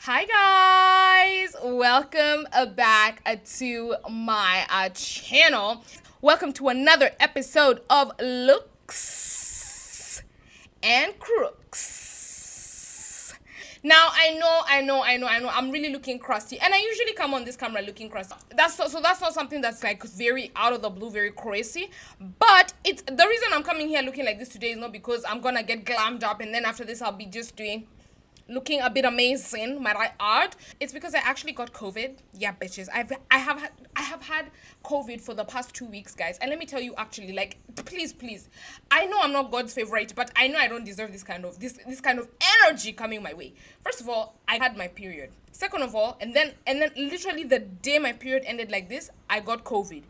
Hi guys, welcome back to my channel. Welcome to another episode of Looks and Crooks. Now I'm really looking crusty, and I usually come on this camera looking crusty. That's not something that's like very out of the blue, very crazy. But it's the reason I'm coming here looking like this today is not because I'm gonna get glammed up and then after this I'll be just looking a bit amazing, might I add. It's because I actually got COVID. Yeah, bitches. I have had COVID for the past 2 weeks, guys. And let me tell you, actually, like, please. I know I'm not God's favorite, but I know I don't deserve this kind of energy coming my way. First of all, I had my period. Second of all, and then literally the day my period ended like this, I got COVID.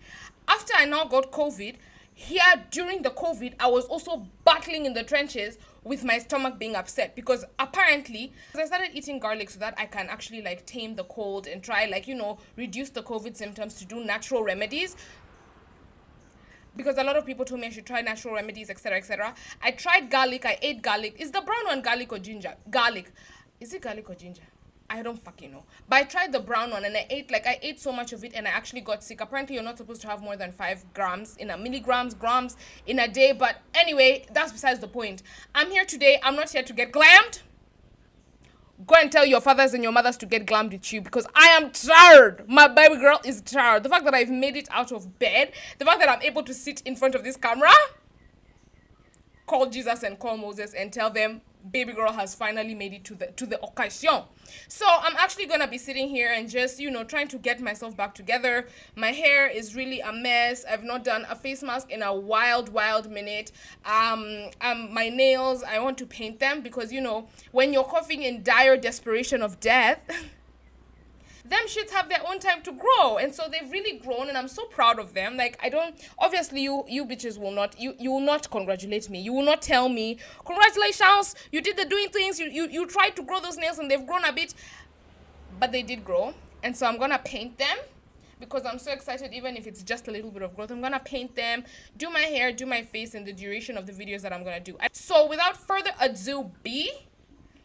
After I now got COVID, here during the COVID, I was also battling in the trenches with my stomach being upset because apparently I started eating garlic so that I can actually like tame the cold and try reduce the COVID symptoms to do natural remedies, because a lot of people told me I should try natural remedies, etc. I tried garlic. I ate garlic. Is the brown one garlic or ginger? Garlic. Is it garlic or ginger? I don't fucking know. But I tried the brown one and I ate so much of it and I actually got sick. Apparently you're not supposed to have more than 5 grams in a grams in a day. But anyway, that's besides the point. I'm here today. I'm not here to get glammed. Go and tell your fathers and your mothers to get glammed with you because I am tired. My baby girl is tired. The fact that I've made it out of bed, the fact that I'm able to sit in front of this camera, call Jesus and call Moses and tell them baby girl has finally made it to the occasion. So I'm actually gonna be sitting here and just trying to get myself back together. My hair is really a mess. I've not done a face mask in a wild minute. My nails, I want to paint them because when you're coughing in dire desperation of death them shits have their own time to grow, and so they've really grown, and I'm so proud of them. Like, I don't, obviously you bitches will not, you will not congratulate me. You will not tell me congratulations, you did the doing things, you tried to grow those nails and they've grown a bit, but they did grow. And so I'm gonna paint them because I'm so excited. Even if it's just a little bit of growth, I'm gonna paint them, do my hair, do my face in the duration of the videos that I'm gonna do. So without further ado,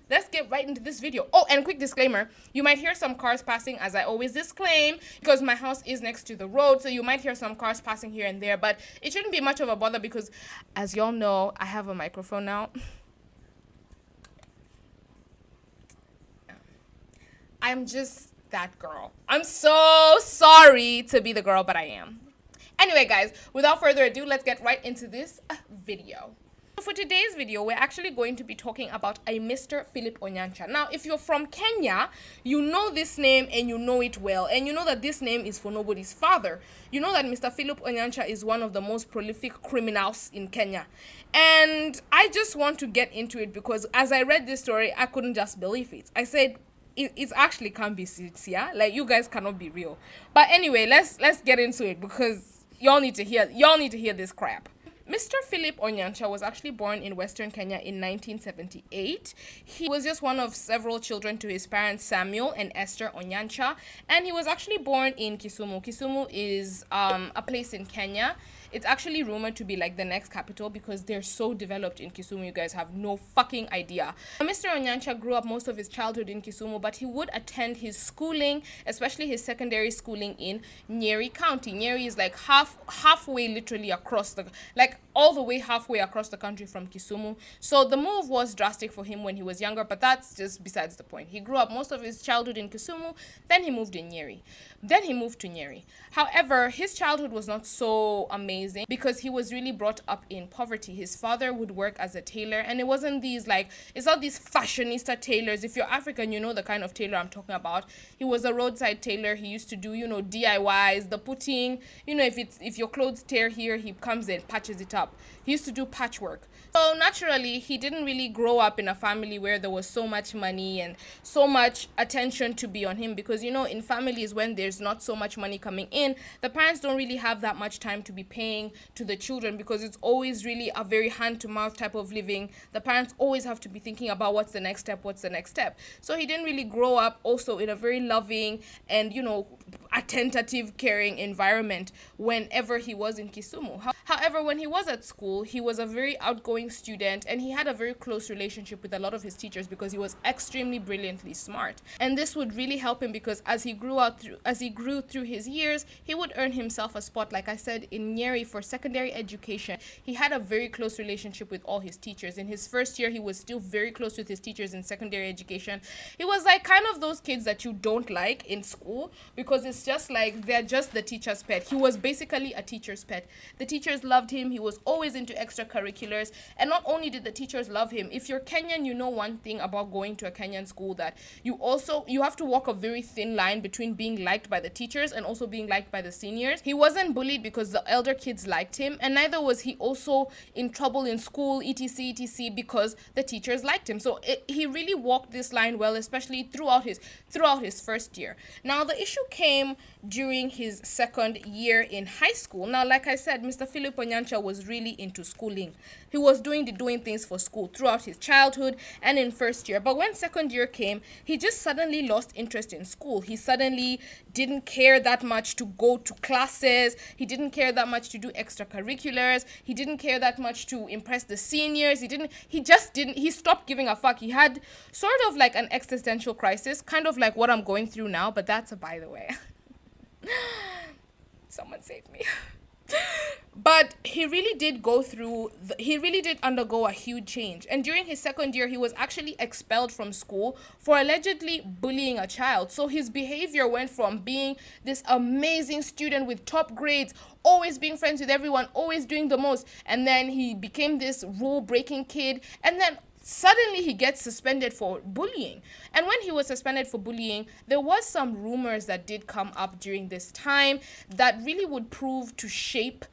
let's get right into this video. Oh, and quick disclaimer, you might hear some cars passing, as I always disclaim, because my house is next to the road, so you might hear some cars passing here and there, but it shouldn't be much of a bother because, as y'all know, I have a microphone now. I'm just that girl. I'm so sorry to be the girl, but I am. Anyway, guys, without further ado, let's get right into this video. For today's video, we're actually going to be talking about a Mr. Philip Onyancha. Now, if you're from Kenya, you know this name and you know it well. And you know that this name is for nobody's father. You know that Mr. Philip Onyancha is one of the most prolific criminals in Kenya. And I just want to get into it because as I read this story, I couldn't just believe it. I said, it actually can't be serious, yeah? Like, you guys cannot be real. But anyway, let's get into it because y'all need to hear this crap. Mr. Philip Onyancha was actually born in Western Kenya in 1978. He was just one of several children to his parents Samuel and Esther Onyancha, and he was actually born in Kisumu. Kisumu is a place in Kenya. It's actually rumored to be like the next capital because they're so developed in Kisumu. You guys have no fucking idea. Mr. Onyancha grew up most of his childhood in Kisumu, but he would attend his schooling, especially his secondary schooling, in Nyeri County. Nyeri is like halfway literally across all the way halfway across the country from Kisumu. So the move was drastic for him when he was younger, but that's just besides the point. He grew up most of his childhood in Kisumu, then he moved to Nyeri. However, his childhood was not so amazing because he was really brought up in poverty. His father would work as a tailor, and it's not these fashionista tailors. If you're African, you know the kind of tailor I'm talking about. He was a roadside tailor. He used to do, DIYs, the putting, if your clothes tear here, he comes and patches it up. He used to do patchwork. So naturally, he didn't really grow up in a family where there was so much money and so much attention to be on him because, in families when there's not so much money coming in, the parents don't really have that much time to be paying to the children because it's always really a very hand-to-mouth type of living. The parents always have to be thinking about what's the next step. So he didn't really grow up also in a very loving and, attentive, caring environment whenever he was in Kisumu. However, when he was at school, he was a very outgoing student and he had a very close relationship with a lot of his teachers because he was extremely brilliantly smart. And this would really help him because as he grew through his years, he would earn himself a spot, like I said, in Nyeri for secondary education. He had a very close relationship with all his teachers. In his first year, he was still very close with his teachers in secondary education. He was like kind of those kids that you don't like in school because it's just like they're just the teacher's pet. He was basically a teacher's pet. The teachers loved him. He was always into extracurriculars. And not only did the teachers love him, if you're Kenyan, you know one thing about going to a Kenyan school, that you have to walk a very thin line between being liked by the teachers and also being liked by the seniors. He wasn't bullied because the elder kids liked him, and neither was he also in trouble in school, etc because the teachers liked him. So he really walked this line well, especially throughout his first year. Now the issue came during his second year in high school. Now, like I said, Mr. Philip Onyancha was really into schooling. He was doing things for school throughout his childhood and in first year. But when second year came, he just suddenly lost interest in school. He suddenly didn't care that much to go to classes. He didn't care that much to do extracurriculars. He didn't care that much to impress the seniors. He stopped giving a fuck. He had sort of like an existential crisis, kind of like what I'm going through now, but that's a by the way. Someone save me. But he really did undergo a huge change. And during his second year, he was actually expelled from school for allegedly bullying a child. So his behavior went from being this amazing student with top grades, always being friends with everyone, always doing the most, and then he became this rule-breaking kid, and then suddenly he gets suspended for bullying. And when he was suspended for bullying, there was some rumors that did come up during this time that really would prove to shape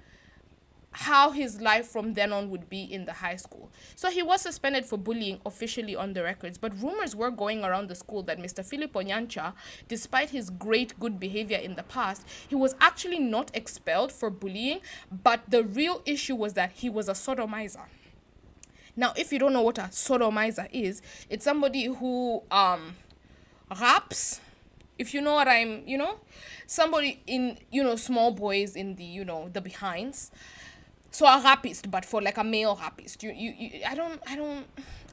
how his life from then on would be in the high school. So he was suspended for bullying officially on the records, but rumors were going around the school that Mr. Philip Onyancha, despite his great good behavior in the past, he was actually not expelled for bullying, but the real issue was that he was a sodomizer. Now, if you don't know what a sodomizer is, it's somebody who raps, if you know what somebody in, small boys in the, the behinds. So a rapist, but for like a male rapist.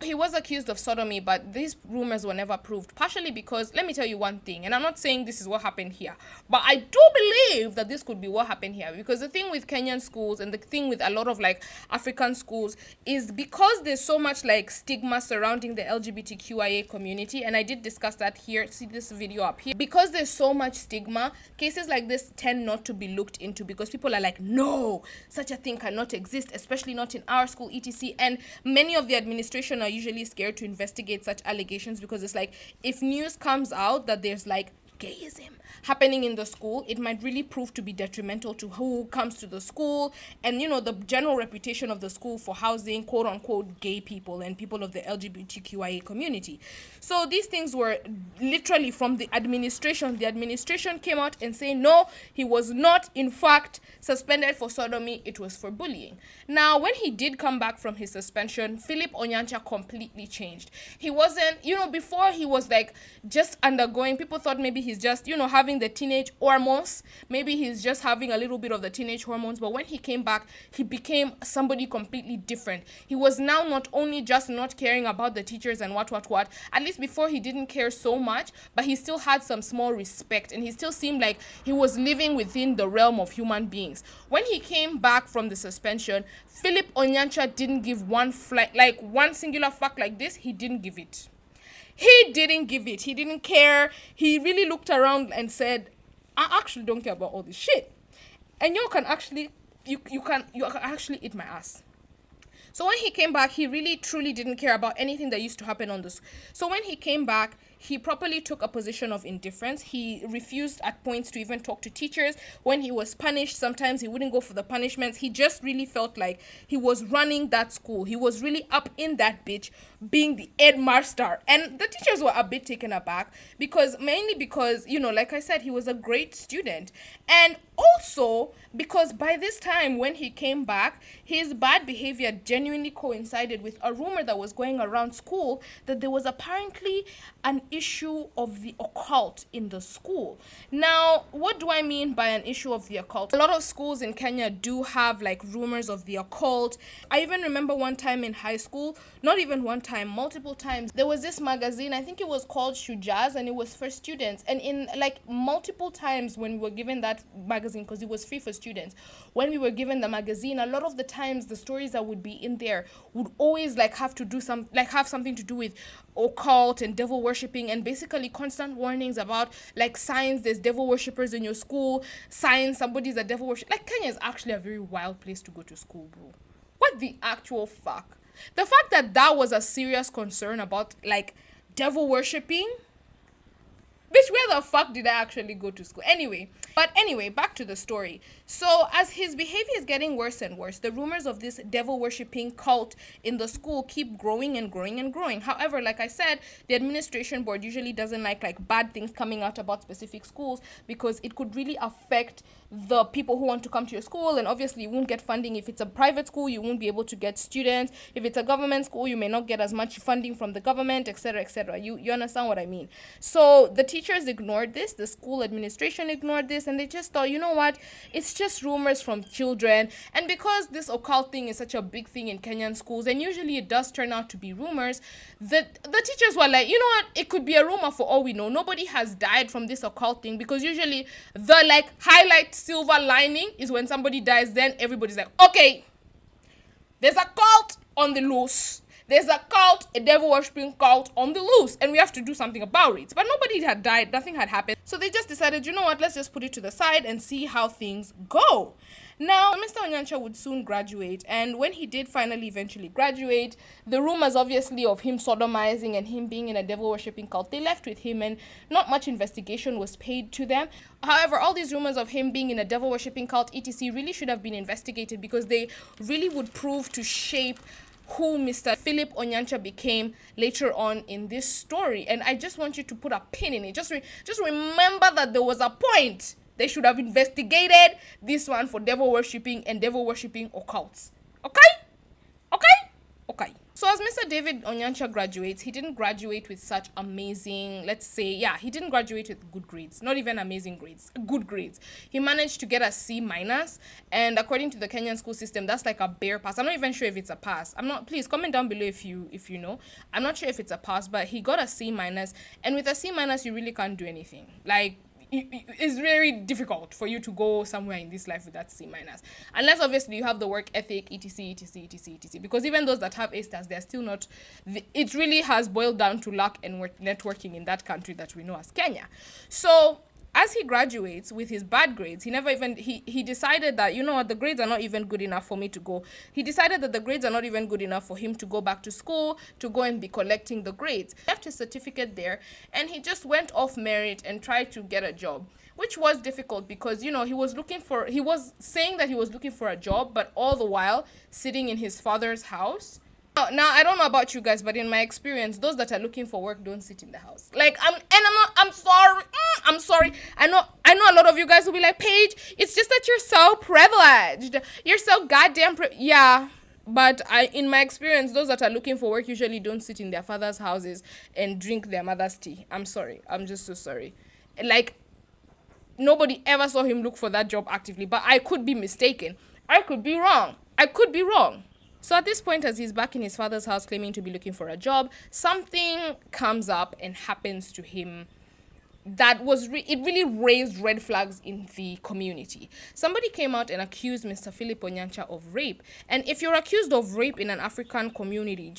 He was accused of sodomy, but these rumors were never proved, partially because, let me tell you one thing, and I'm not saying this is what happened here, but I do believe that this could be what happened here, because the thing with Kenyan schools and the thing with a lot of like African schools is because there's so much like stigma surrounding the LGBTQIA community, and I did discuss that here, see this video up here, because there's so much stigma, cases like this tend not to be looked into because people are like, no, such a thing cannot exist, especially not in our school, etc. And many of the administration are usually scared to investigate such allegations because it's like, if news comes out that there's like gayism happening in the school, it might really prove to be detrimental to who comes to the school and, the general reputation of the school for housing quote unquote gay people and people of the LGBTQIA community. So these things were literally from the administration. The administration came out and saying, no, he was not in fact suspended for sodomy, it was for bullying. Now, when he did come back from his suspension, Philip Onyancha completely changed. He wasn't, before he was like just undergoing, people thought maybe he's just, having the teenage hormones. Maybe he's just having a little bit of the teenage hormones. But when he came back, he became somebody completely different. He was now not only just not caring about the teachers and what. At least before he didn't care so much, but he still had some small respect. And he still seemed like he was living within the realm of human beings. When he came back from the suspension, Philip Onyancha didn't give one singular fuck like this. He didn't give it. He didn't give it. He didn't care. He really looked around and said, I actually don't care about all this shit. And you can actually eat my ass. So when he came back, he really truly didn't care about anything that used to happen on this. So when he came back, he properly took a position of indifference. He refused at points to even talk to teachers. When he was punished, sometimes he wouldn't go for the punishments. He just really felt like he was running that school. He was really up in that bitch, being the headmaster. And the teachers were a bit taken aback mainly because, like I said, he was a great student. And also because by this time when he came back, his bad behavior genuinely coincided with a rumor that was going around school that there was apparently an issue of the occult in the school. Now, what do I mean by an issue of the occult? A lot of schools in Kenya do have like rumors of the occult. I even remember one time in high school, not even one time, multiple times, there was this magazine, I think it was called Shujaz, and it was for students. And in like multiple times when we were given that magazine, because it was free for students, when we were given the magazine, a lot of the times the stories that would be in there would always like have something to do with occult and devil worshipping, and basically constant warnings about like signs there's devil worshippers in your school, signs somebody's a devil worshipper. Like, Kenya is actually a very wild place to go to school, bro. What the actual fuck? The fact that was a serious concern about like devil worshipping. Bitch, where the fuck did I actually go to school? Anyway, back to the story. So, as his behavior is getting worse and worse, the rumors of this devil-worshipping cult in the school keep growing and growing and growing. However, like I said, the administration board usually doesn't like bad things coming out about specific schools because it could really affect the people who want to come to your school, and obviously you won't get funding. If it's a private school, you won't be able to get students. If it's a government school, you may not get as much funding from the government, etc., etc. You understand what I mean? So the teachers ignored this, the school administration ignored this, and they just thought, you know what, it's just rumors from children. And because this occult thing is such a big thing in Kenyan schools, and usually it does turn out to be rumors, the teachers were like, you know what, it could be a rumor for all we know. Nobody has died from this occult thing, because usually the like highlight silver lining is when somebody dies, then everybody's like, okay, there's a cult on the loose. There's a cult, a devil worshipping cult on the loose, and we have to do something about it. But nobody had died, nothing had happened. So they just decided, you know what, let's just put it to the side and see how things go. Now, Mr. Onyancha would soon graduate, and when he did finally eventually graduate, the rumors obviously of him sodomizing and him being in a devil worshipping cult, they left with him, and not much investigation was paid to them. However, all these rumors of him being in a devil worshipping cult, etc., really should have been investigated, because they really would prove to shape who Mr. Philip Onyancha became later on in this story. And I just want you to put a pin in it. Just remember that there was a point. They should have investigated this one for devil worshipping and devil worshipping occults. Okay? So as Mr. David Onyancha graduates, he didn't graduate with such amazing, he didn't graduate with good grades. Not even amazing grades, good grades. He managed to get a C minus, and according to the Kenyan school system, that's like a bare pass. I'm not even sure if it's a pass. Please comment down below if you know. I'm not sure if it's a pass, but he got a C minus, and with a C minus, you really can't do anything. Like, it's very difficult for you to go somewhere in this life with that C minus, unless obviously you have the work ethic, etc. Because even those that have A stars, they're still not. It really has boiled down to luck and networking in that country that we know as Kenya. So as he graduates with his bad grades, he decided that, you know what, the grades are not even good enough for me to go. He decided that the grades are not even good enough for him to go back to school, to go and be collecting the grades. He left his certificate there, and he just went off merit and tried to get a job, which was difficult because, you know, he was saying that he was looking for a job, but all the while sitting in his father's house. Now, I don't know about you guys, but in my experience, those that are looking for work don't sit in the house. I'm sorry. I know a lot of you guys will be like, Paige, it's just that you're so privileged. You're so goddamn yeah. But in my experience, those that are looking for work usually don't sit in their father's houses and drink their mother's tea. I'm sorry. I'm just so sorry. Like, nobody ever saw him look for that job actively, but I could be mistaken. I could be wrong. So at this point, as he's back in his father's house claiming to be looking for a job, something comes up and happens to him that it really raised red flags in the community. Somebody came out and accused Mr. Philip Onyancha of rape. And if you're accused of rape in an African community,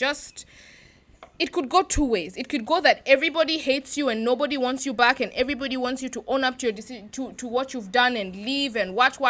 it could go two ways. It could go that everybody hates you and nobody wants you back, and everybody wants you to own up to your decision, to what you've done and leave and what.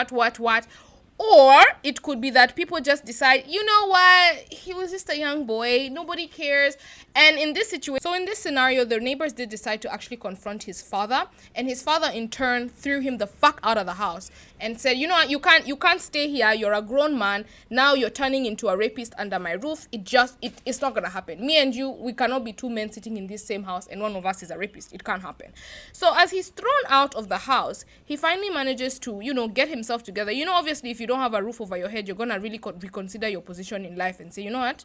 Or it could be that people just decide, you know what, he was just a young boy, nobody cares. And in this situation, so in this scenario, the neighbors did decide to actually confront his father, and his father in turn threw him the fuck out of the house and said, you know what, you can't stay here, you're a grown man, now you're turning into a rapist under my roof. It's not gonna happen. Me and you, we cannot be two men sitting in this same house and one of us is a rapist. It can't happen. So as he's thrown out of the house, he finally manages to, get himself together. Obviously, if you don't have a roof over your head, you're gonna really reconsider your position in life and say, you know what,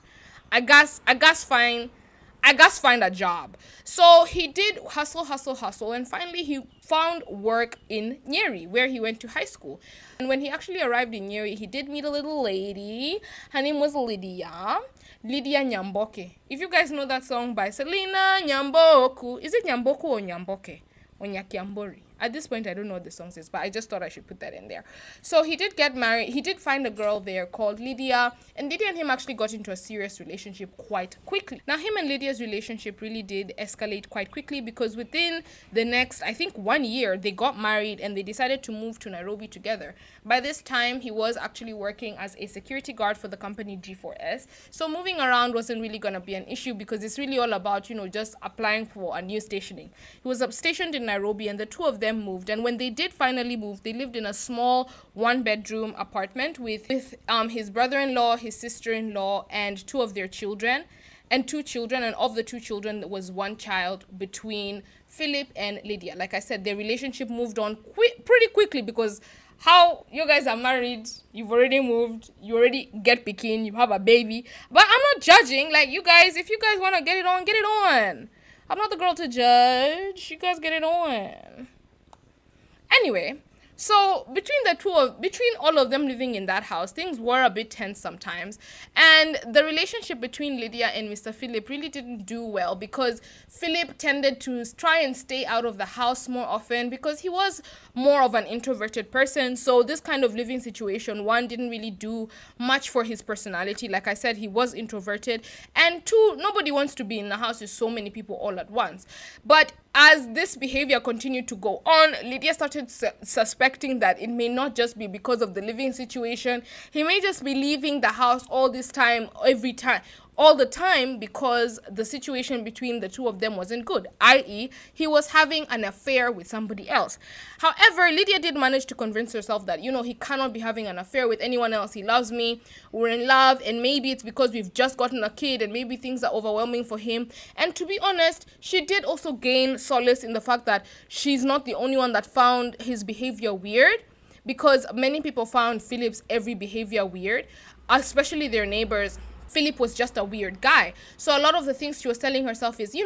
I guess find a job. So he did hustle, and finally he found work in Nyeri, where he went to high school. And when he actually arrived in Nyeri, he did meet a little lady. Her name was Lydia Nyamboke. If you guys know that song by Selena Nyamboku, is it Nyamboku or Nyamboke? Or Nyakiambori? At this point, I don't know what the song says, but I just thought I should put that in there. So he did get married. He did find a girl there called Lydia, and Lydia and him actually got into a serious relationship quite quickly. Now, him and Lydia's relationship really did escalate quite quickly, because within the next, I think, 1 year, they got married and they decided to move to Nairobi together. By this time, he was actually working as a security guard for the company G4S. So moving around wasn't really going to be an issue, because it's really all about, just applying for a new stationing. He was stationed in Nairobi, and the two of them moved. And when they did finally move, they lived in a small 1-bedroom apartment with his brother-in-law, his sister-in-law, and two of their children. And of the two children, there was one child between Philip and Lydia. Like I said, their relationship moved on pretty quickly, because how you guys are married, you've already moved, you already get picking, you have a baby. But I'm not judging. Like, you guys, if you guys want to get it on. I'm not the girl to judge. You guys get it on. Anyway, so between all of them living in that house, things were a bit tense sometimes. And the relationship between Lydia and Mr. Philip really didn't do well, because Philip tended to try and stay out of the house more often, because he was more of an introverted person. So this kind of living situation, one, didn't really do much for his personality. Like I said, he was introverted. And two, nobody wants to be in the house with so many people all at once. But as this behavior continued to go on, Lydia started suspecting that it may not just be because of the living situation. He may just be leaving the house all the time, because the situation between the two of them wasn't good, i.e., he was having an affair with somebody else. However, Lydia did manage to convince herself that, he cannot be having an affair with anyone else. He loves me, we're in love, and maybe it's because we've just gotten a kid, and maybe things are overwhelming for him. And to be honest, she did also gain solace in the fact that she's not the only one that found his behavior weird, because many people found Philip's every behavior weird, especially their neighbors. Philip was just a weird guy. So a lot of the things she was telling herself is,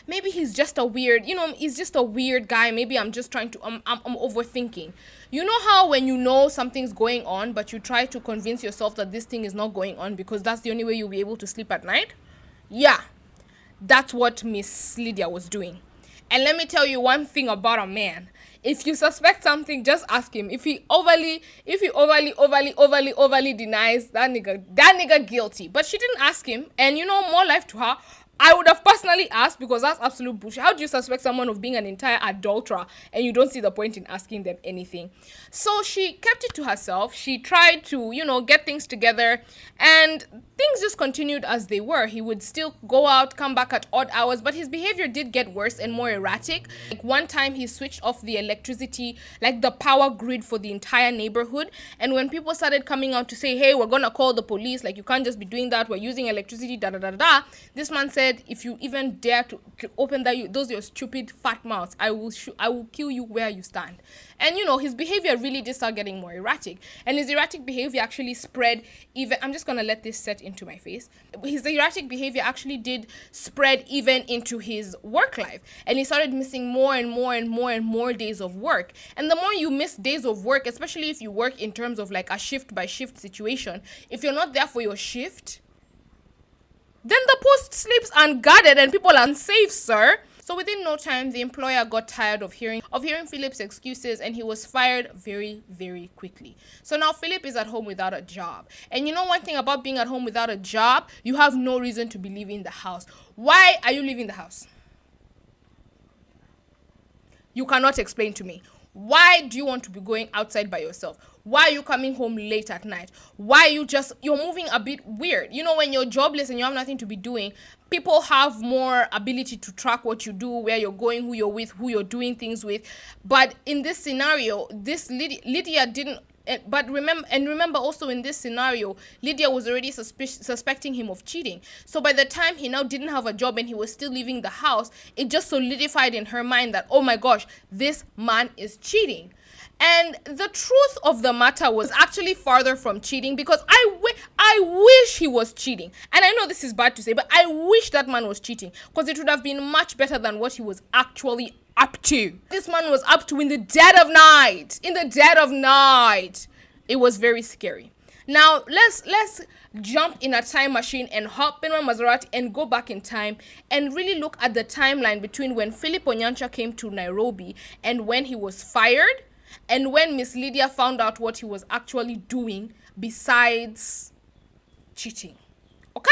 maybe he's just a weird, he's just a weird guy. Maybe I'm just trying to, I'm overthinking. You know how when you know something's going on, but you try to convince yourself that this thing is not going on because that's the only way you'll be able to sleep at night? Yeah, that's what Miss Lydia was doing. And let me tell you one thing about a man. If you suspect something, just ask him. If he overly denies, that nigga guilty. But she didn't ask him, and more life to her. I would have personally asked, because that's absolute bullshit. How do you suspect someone of being an entire adulterer and you don't see the point in asking them anything? So she kept it to herself. She tried to, get things together, and things just continued as they were. He would still go out, come back at odd hours, but his behavior did get worse and more erratic. Like one time he switched off the electricity, like the power grid for the entire neighborhood. And when people started coming out to say, hey, we're gonna call the police, like you can't just be doing that, we're using electricity, this man said, if you even dare to open those your stupid fat mouths, I will kill you where you stand. And his behavior really did start getting more erratic, and his erratic behavior actually spread even. I'm just gonna let this set into my face. His erratic behavior actually did spread even into his work life, and he started missing more and more days of work. And the more you miss days of work, especially if you work in terms of like a shift by shift situation, if you're not there for your shift, then the post sleeps unguarded and people are unsafe, sir. So within no time, the employer got tired of hearing Philip's excuses, and he was fired very, very quickly. So now Philip is at home without a job. And one thing about being at home without a job, you have no reason to be leaving the house. Why are you leaving the house? You cannot explain to me. Why do you want to be going outside by yourself? Why are you coming home late at night? Why are you're moving a bit weird? You know, when you're jobless and you have nothing to be doing, people have more ability to track what you do, where you're going, who you're with, who you're doing things with. But in this scenario, this Lydia didn't. But remember also in this scenario, Lydia was already suspecting him of cheating. So by the time he now didn't have a job and he was still leaving the house, it just solidified in her mind that, oh my gosh, this man is cheating. And the truth of the matter was actually farther from cheating, because I wish he was cheating. And I know this is bad to say, but I wish that man was cheating, because it would have been much better than what he was actually up to. This man was up to in the dead of night. In the dead of night. It was very scary. Now, let's jump in a time machine and hop in my Maserati and go back in time and really look at the timeline between when Philip Onyancha came to Nairobi and when he was fired, and when Miss Lydia found out what he was actually doing besides cheating. Okay?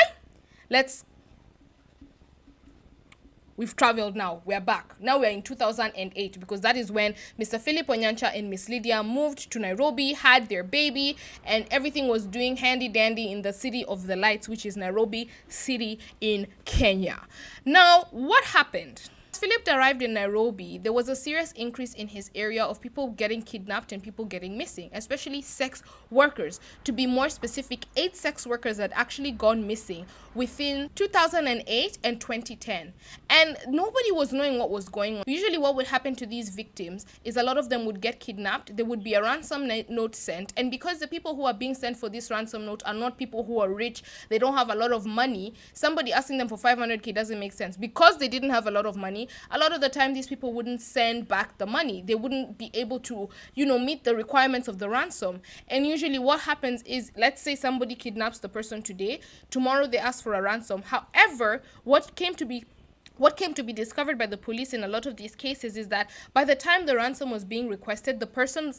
We've traveled now. We're back. Now we're in 2008, because that is when Mr. Philip Onyancha and Miss Lydia moved to Nairobi, had their baby, and everything was doing handy-dandy in the city of the lights, which is Nairobi City in Kenya. Now, what happened? Philip arrived in Nairobi, there was a serious increase in his area of people getting kidnapped and people getting missing, especially sex workers. To be more specific, 8 sex workers had actually gone missing within 2008 and 2010. And nobody was knowing what was going on. Usually what would happen to these victims is a lot of them would get kidnapped, there would be a ransom note sent, and because the people who are being sent for this ransom note are not people who are rich, they don't have a lot of money, somebody asking them for 500k doesn't make sense. Because they didn't have a lot of money, a lot of the time these people wouldn't send back the money. They wouldn't be able to, meet the requirements of the ransom. And usually what happens is, let's say somebody kidnaps the person today, tomorrow they ask for a ransom. However, what came to be discovered by the police in a lot of these cases is that by the time the ransom was being requested, the person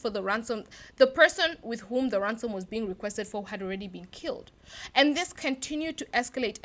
with whom the ransom was being requested for had already been killed. And this continued to escalate.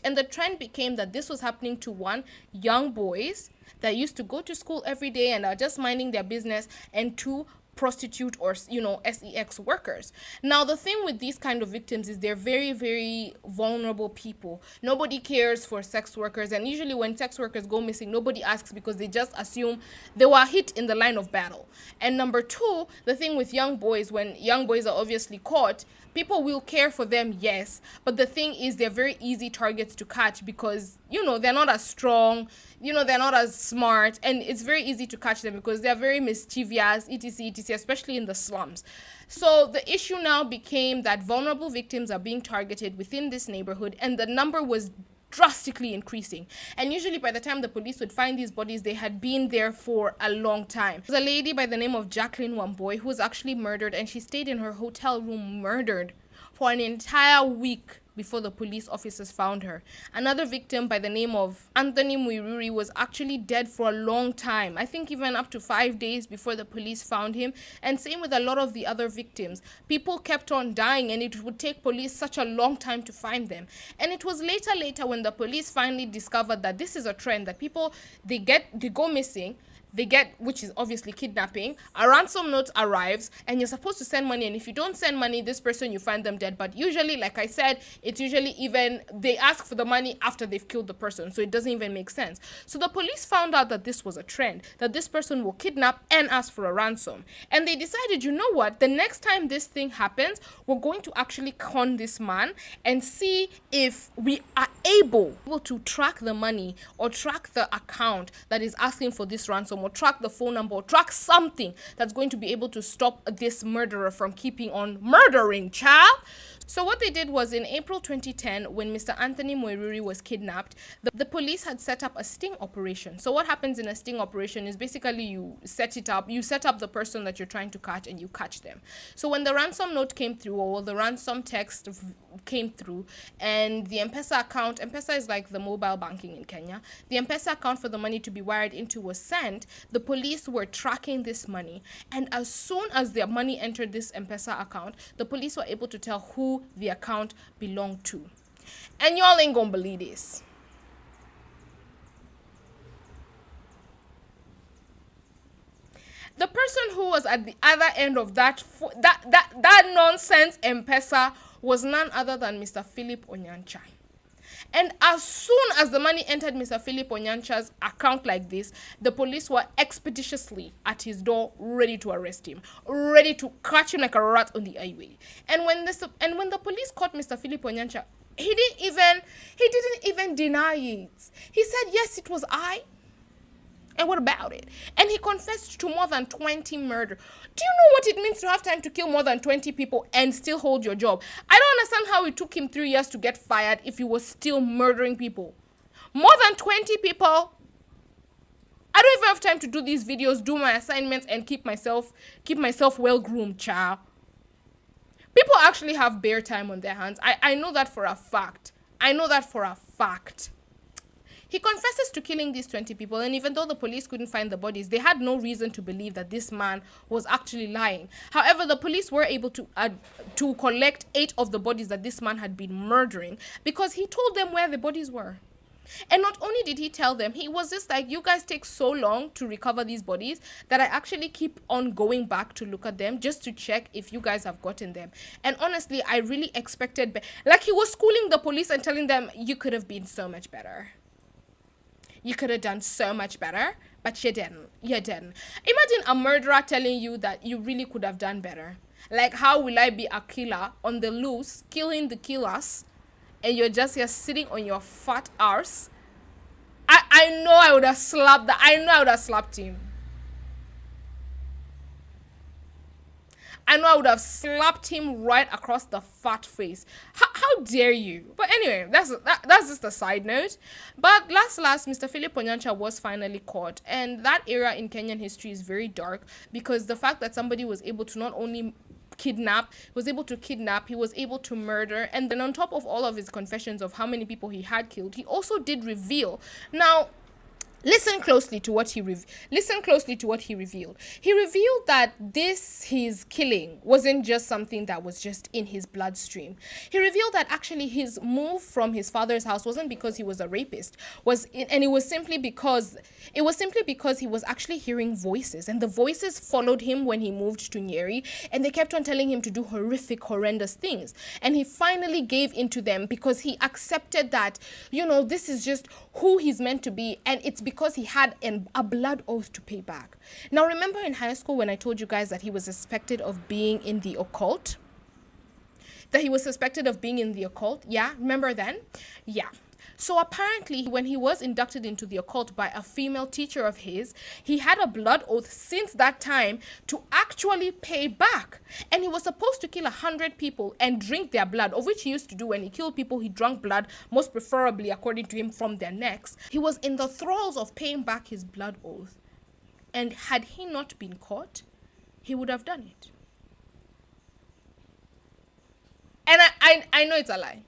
And the trend became that this was happening to, one, young boys that used to go to school every day and are just minding their business, and 2, prostitute or sex workers. Now the thing with these kind of victims is they're very, very vulnerable people. Nobody cares for sex workers, and usually when sex workers go missing, nobody asks because they just assume they were hit in the line of battle. And number 2, the thing with young boys, when young boys are obviously caught, people will care for them, yes, but the thing is they're very easy targets to catch because they're not as strong, they're not as smart, and it's very easy to catch them because they're very mischievous, etc, especially in the slums. So the issue now became that vulnerable victims are being targeted within this neighborhood, and the number was drastically increasing. And usually by the time the police would find these bodies, they had been there for a long time. There's a lady by the name of Jacqueline Wamboi who was actually murdered, and she stayed in her hotel room murdered for an entire week before the police officers found her. Another victim by the name of Anthony Muiruri was actually dead for a long time. I think even up to 5 days before the police found him. And same with a lot of the other victims. People kept on dying, and it would take police such a long time to find them. And it was later when the police finally discovered that this is a trend, that people, they go missing, which is obviously kidnapping, a ransom note arrives, and you're supposed to send money, and if you don't send money, this person, you find them dead. But usually, like I said, it's usually even, they ask for the money after they've killed the person, so it doesn't even make sense. So the police found out that this was a trend, that this person will kidnap and ask for a ransom. And they decided, you know what, the next time this thing happens, we're going to actually con this man and see if we are able to track the money or track the account that is asking for this ransom, or track the phone number, or track something that's going to be able to stop this murderer from keeping on murdering, child. So what they did was, in April 2010, when Mr. Anthony Muiruri was kidnapped, the police had set up a sting operation. So what happens in a sting operation is basically you set up the person that you're trying to catch, and you catch them. So when the ransom note came through, or the ransom text came through, and the M-Pesa account, M-Pesa is like the mobile banking in Kenya, the M-Pesa account for the money to be wired into was sent, the police were tracking this money. And as soon as their money entered this M-Pesa account, the police were able to tell who the account belonged to. And y'all ain't gonna believe this. The who was at the other end of that nonsense M-Pesa was none other than Mr. Philip Onyancha. And as soon as the money entered Mr. Philip Onyancha's account like this, the police were expeditiously at his door, ready to arrest him, ready to catch him like a rat on the highway. And when the police caught Mr. Philip Onyancha, he didn't even deny it. He said, "Yes, it was I." And what about it? And he confessed to more than 20 murders. Do you know what it means to have time to kill more than 20 people and still hold your job? I don't understand how it took him 3 years to get fired if he was still murdering people. More than 20 people. I don't even have time to do these videos, do my assignments, and keep myself well groomed, child. People actually have bare time on their hands. I know that for a fact. He confesses to killing these 20 people, and even though the police couldn't find the bodies, they had no reason to believe that this man was actually lying. However, the police were able to collect 8 of the bodies that this man had been murdering because he told them where the bodies were. And not only did he tell them, he was just like, "You guys take so long to recover these bodies that I actually keep on going back to look at them just to check if you guys have gotten them." And honestly, I really expected, like, he was schooling the police and telling them, "You could have been so much better. You could have done so much better, but you didn't. Imagine a murderer telling you that you really could have done better. Like, how will I be a killer on the loose, killing the killers, and you're just here sitting on your fat arse?" I know I would have slapped him. I know I would have slapped him right across the fat face. How dare you? But anyway, that's just a side note. But last, Mr. Philip Onyancha was finally caught. And that era in Kenyan history is very dark because the fact that somebody was able to not only kidnap, he was able to murder, and then on top of all of his confessions of how many people he had killed, he also did reveal. Now, listen closely to what he revealed. He revealed that his killing wasn't just something that was just in his bloodstream. He revealed that actually his move from his father's house wasn't because he was a rapist, it was simply because he was actually hearing voices, and the voices followed him when he moved to Nyeri, and they kept on telling him to do horrendous things. And he finally gave into them because he accepted that, this is just who he's meant to be, and it's because he had a blood oath to pay back. Now, remember in high school when I told you guys that he was suspected of being in the occult? Yeah, remember then? Yeah. So apparently, when he was inducted into the occult by a female teacher of his, he had a blood oath since that time to actually pay back. And he was supposed to kill 100 people and drink their blood, of which he used to do. When he killed people, he drank blood, most preferably, according to him, from their necks. He was in the thralls of paying back his blood oath. And had he not been caught, he would have done it. And I know it's a lie.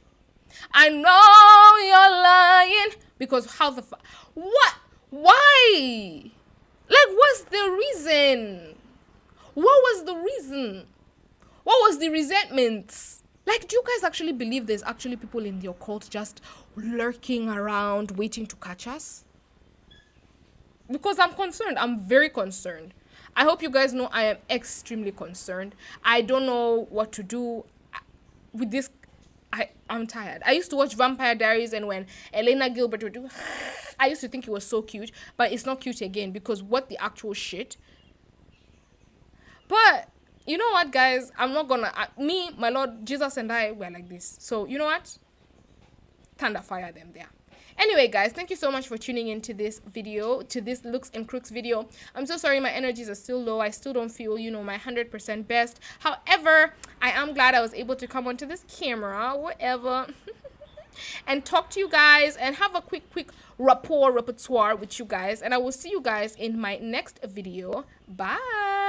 I know you're lying because what? Why? Like, what's the reason? What was the reason? What was the resentment? Like, do you guys actually believe there's actually people in the occult just lurking around waiting to catch us? Because I'm concerned. I'm very concerned. I hope you guys know I am extremely concerned. I don't know what to do with this. I'm tired. I used to watch Vampire Diaries, and when Elena Gilbert would do, I used to think it was so cute, but it's not cute again because what the actual shit. But you know what, guys? I'm not gonna. Me, my Lord Jesus, and I were like this. So you know what? Thunder fire them there. Anyway, guys, thank you so much for tuning into this video, to this Looks and Crooks video. I'm so sorry my energies are still low. I still don't feel, my 100% best. However, I am glad I was able to come onto this camera, whatever, and talk to you guys and have a quick repertoire with you guys. And I will see you guys in my next video. Bye.